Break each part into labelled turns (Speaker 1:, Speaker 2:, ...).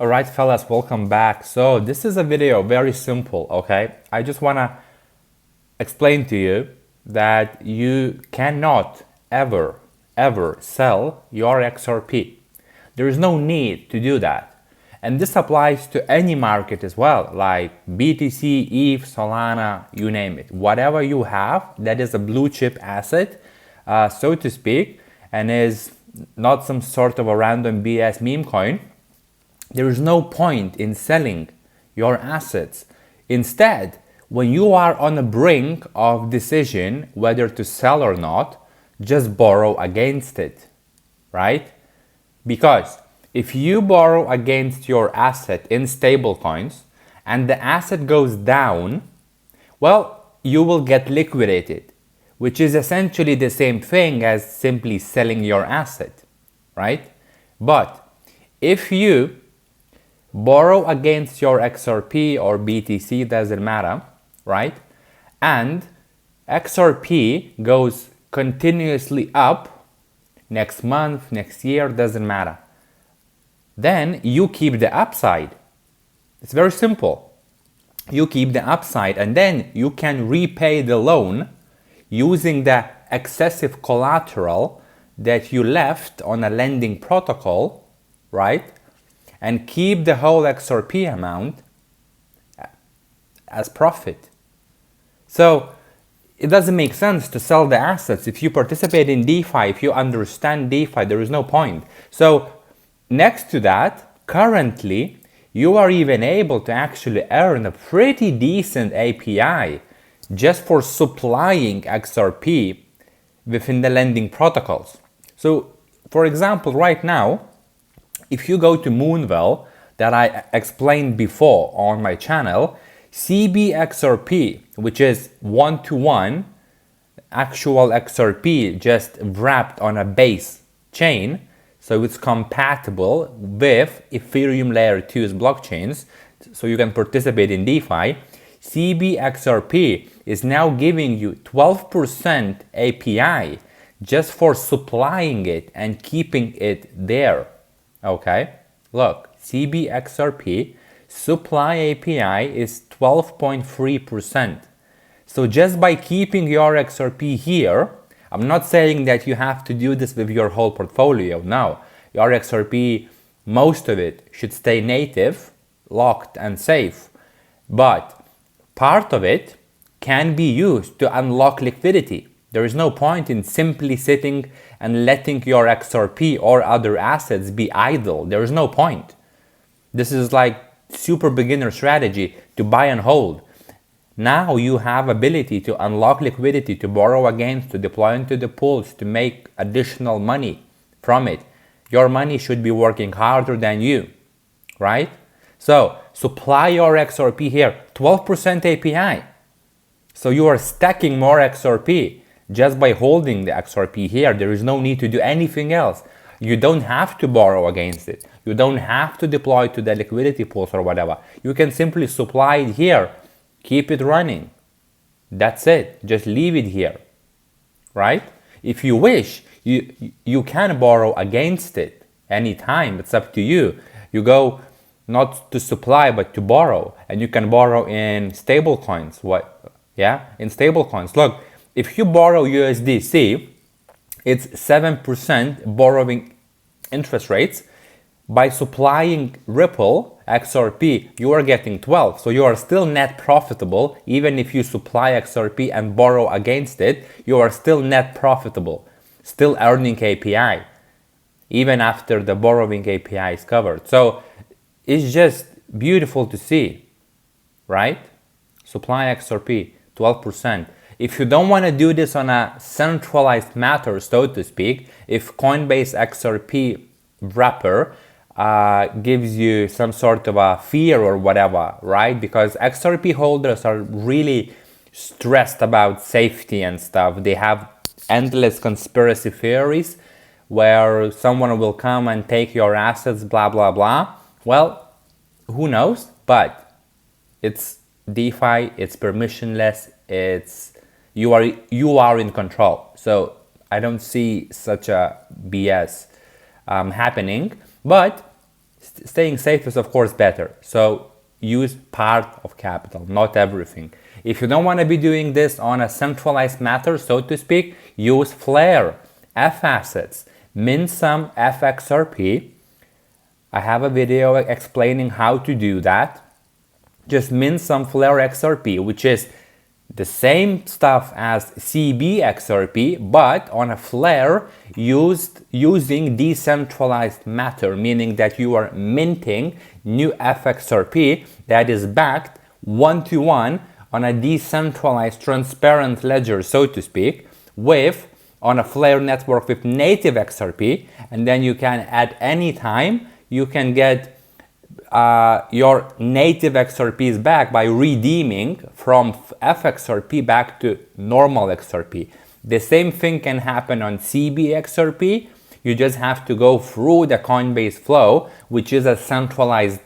Speaker 1: Alright fellas, welcome back. So this is a video very simple, okay? I just wanna explain to you that you cannot ever sell your XRP. There is no need to do that. And this applies to any market as well, like BTC, ETH, Solana, you name it. Whatever you have that is a blue chip asset, so to speak, and is not some sort of a random BS meme coin, there is no point in selling your assets. Instead, when you are on the brink of decision whether to sell or not, just borrow against it, right? Because if you borrow against your asset in stablecoins and the asset goes down, well, you will get liquidated, which is essentially the same thing as simply selling your asset, right? But if you borrow against your XRP or BTC, doesn't matter, right? And XRP goes continuously up next month, next year, doesn't matter. Then you keep the upside. It's very simple. You keep the upside and then you can repay the loan using the excessive collateral that you left on a lending protocol, right? And keep the whole XRP amount as profit. So it doesn't make sense to sell the assets. If you participate in DeFi, if you understand DeFi, there is no point. So next to that, currently, you are even able to actually earn a pretty decent API just for supplying XRP within the lending protocols. So for example, right now, if you go to Moonwell, that I explained before on my channel, CBXRP, which is one-to-one actual XRP just wrapped on a base chain, so it's compatible with Ethereum Layer 2's blockchains, so you can participate in DeFi. CBXRP is now giving you 12% API just for supplying it and keeping it there. Okay, look, CBXRP supply API is 12.3%. So just by keeping your XRP here, I'm not saying that you have to do this with your whole portfolio. No, your XRP, most of it should stay native, locked and safe. But part of it can be used to unlock liquidity. There is no point in simply sitting and letting your XRP or other assets be idle. There is no point. This is like super beginner strategy to buy and hold. Now you have ability to unlock liquidity, to borrow against, to deploy into the pools, to make additional money from it. Your money should be working harder than you, right? So supply your XRP here, 12% API. So you are stacking more XRP. Just by holding the XRP here, there is no need to do anything else. You don't have to borrow against it. You don't have to deploy to the liquidity pools or whatever. You can simply supply it here, keep it running. That's it. Just leave it here, right? If you wish, you can borrow against it anytime. It's up to you. You go not to supply, but to borrow. And you can borrow in stable coins. What? Yeah, in stable coins. Look, if you borrow USDC, it's 7% borrowing interest rates. By supplying Ripple XRP, you are getting 12. So you are still net profitable. Even if you supply XRP and borrow against it, you are still net profitable, still earning API, even after the borrowing API is covered. So it's just beautiful to see, right? Supply XRP, 12%. If you don't want to do this on a centralized matter, so to speak, if Coinbase XRP wrapper gives you some sort of a fear or whatever, right? Because XRP holders are really stressed about safety and stuff. They have endless conspiracy theories where someone will come and take your assets, blah, blah, blah. Well, who knows? But it's DeFi, it's permissionless, you are in control. So I don't see such a BS happening, but staying safe is of course better. So use part of capital, not everything. If you don't want to be doing this on a centralized matter, so to speak, use Flare, F assets, mint some FXRP. I have a video explaining how to do that. Just mint some Flare XRP, which is the same stuff as CBXRP, but on a Flare using decentralized matter, meaning that you are minting new FXRP that is backed one-to-one on a decentralized transparent ledger, so to speak, with on a Flare network with native XRP, and then you can at any time you can get your native XRPs back by redeeming from FXRP back to normal XRP. The same thing can happen on CBXRP. You just have to go through the Coinbase flow, which is a centralized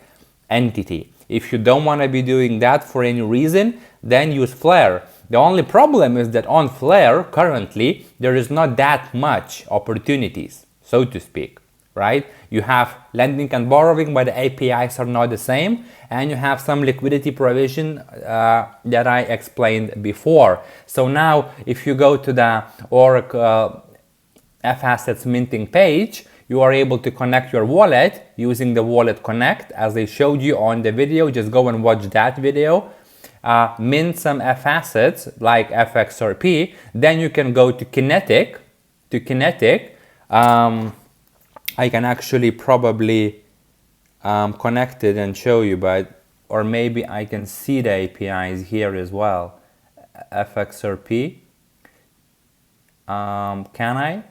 Speaker 1: entity. If you don't want to be doing that for any reason, then use Flare. The only problem is that on Flare currently there is not that much opportunities, so to speak, right? You have lending and borrowing, but the APIs are not the same, and you have some liquidity provision that I explained before. So now if you go to the Oracle F Assets minting page, you are able to connect your wallet using the Wallet Connect as I showed you on the video. Just go and watch that video. Mint some F assets like FXRP, then you can go to Kinetic. I can actually probably connect it and show you, or maybe I can see the APIs here as well. FXRP. Can I?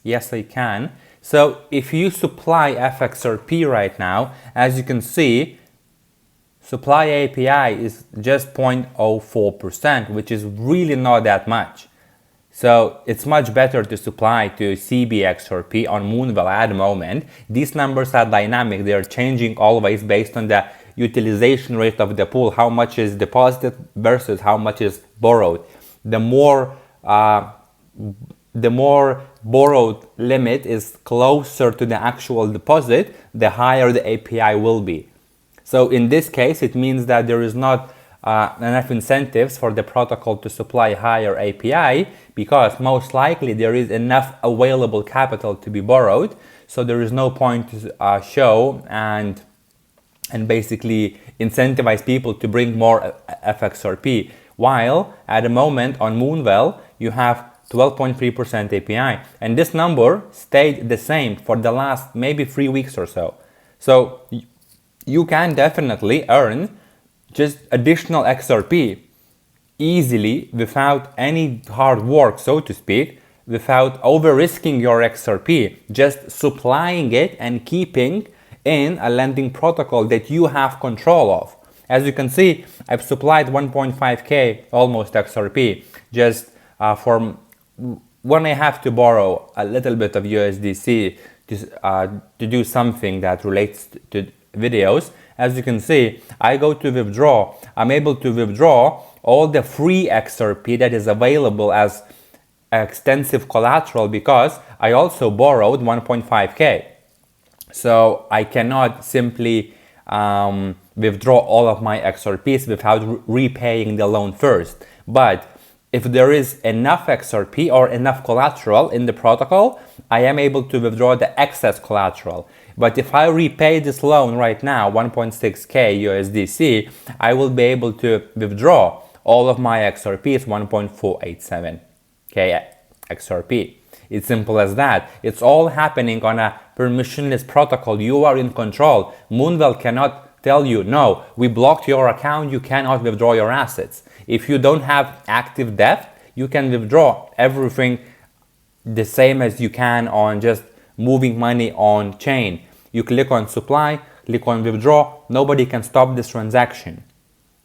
Speaker 1: Yes, I can. So if you supply FXRP right now, as you can see, supply API is just 0.04%, which is really not that much. So it's much better to supply to CBXRP on Moonwell at the moment. These numbers are dynamic. They are changing always based on the utilization rate of the pool, how much is deposited versus how much is borrowed. The more borrowed limit is closer to the actual deposit, the higher the API will be. So in this case, it means that there is not enough incentives for the protocol to supply higher API, because most likely there is enough available capital to be borrowed. So there is no point to show and basically incentivize people to bring more FXRP. While at the moment on Moonwell, you have 12.3% API. And this number stayed the same for the last maybe 3 weeks or so. So you can definitely earn just additional XRP easily without any hard work, so to speak, without over-risking your XRP, just supplying it and keeping in a lending protocol that you have control of. As you can see, I've supplied 1.5k almost XRP just for when I have to borrow a little bit of USDC to do something that relates to videos. As you can see, I go to withdraw. I'm able to withdraw all the free XRP that is available as extensive collateral because I also borrowed 1.5k. So I cannot simply withdraw all of my XRPs without repaying the loan first. But if there is enough XRP or enough collateral in the protocol, I am able to withdraw the excess collateral. But if I repay this loan right now, 1.6k USDC, I will be able to withdraw all of my XRPs, 1.487k XRP. It's simple as that. It's all happening on a permissionless protocol. You are in control. Moonwell cannot tell you, no, we blocked your account, you cannot withdraw your assets. If you don't have active DEF, you can withdraw everything the same as you can on just moving money on chain. You click on supply, click on withdraw, nobody can stop this transaction.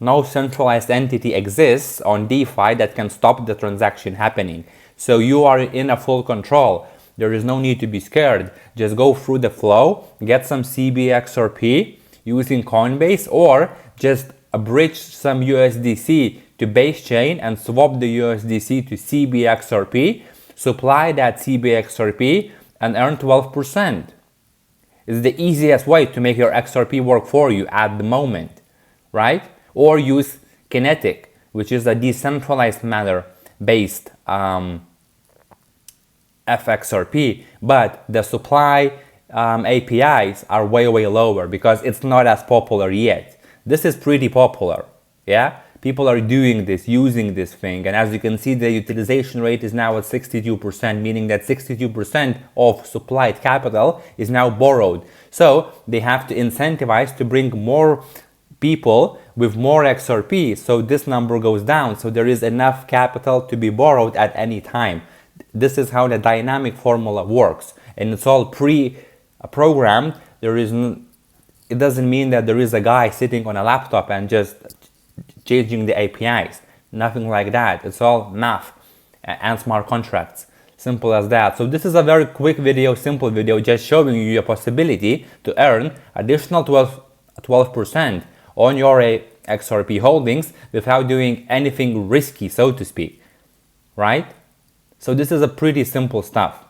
Speaker 1: No centralized entity exists on DeFi that can stop the transaction happening. So you are in a full control. There is no need to be scared. Just go through the flow, get some CBXRP using Coinbase, or just bridge some USDC to base chain and swap the USDC to CBXRP, supply that CBXRP and earn 12%. It's the easiest way to make your XRP work for you at the moment, right? Or use Kinetic, which is a decentralized manner based FXRP, but the supply APIs are way lower because it's not as popular yet. This is pretty popular, yeah? People are doing this, using this thing, and as you can see, the utilization rate is now at 62%, meaning that 62% of supplied capital is now borrowed. So they have to incentivize to bring more people with more XRP, so this number goes down, so there is enough capital to be borrowed at any time. This is how the dynamic formula works, and it's all pre-programmed. It doesn't mean that there is a guy sitting on a laptop and just changing the APIs. Nothing like that. It's all math and smart contracts. Simple as that. So this is a very quick video, simple video, just showing you a possibility to earn additional 12% on your XRP holdings without doing anything risky, so to speak, right? So this is a pretty simple stuff.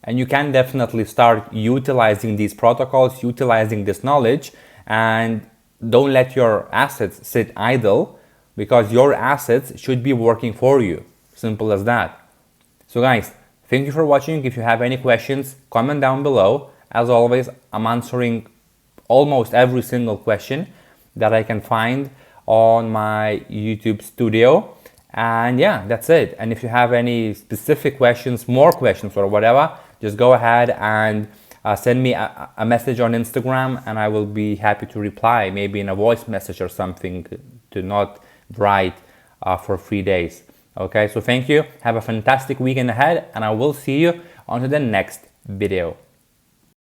Speaker 1: And you can definitely start utilizing these protocols, utilizing this knowledge, and don't let your assets sit idle, because your assets should be working for you. Simple as that. So guys, thank you for watching. If you have any questions, comment down below. As always, I'm answering almost every single question that I can find on my YouTube studio. And yeah, that's it. And if you have any specific questions, more questions or whatever, just go ahead and send me a message on Instagram, and I will be happy to reply, maybe in a voice message or something, to not write for 3 days. Okay, so thank you. Have a fantastic weekend ahead, and I will see you on to the next video.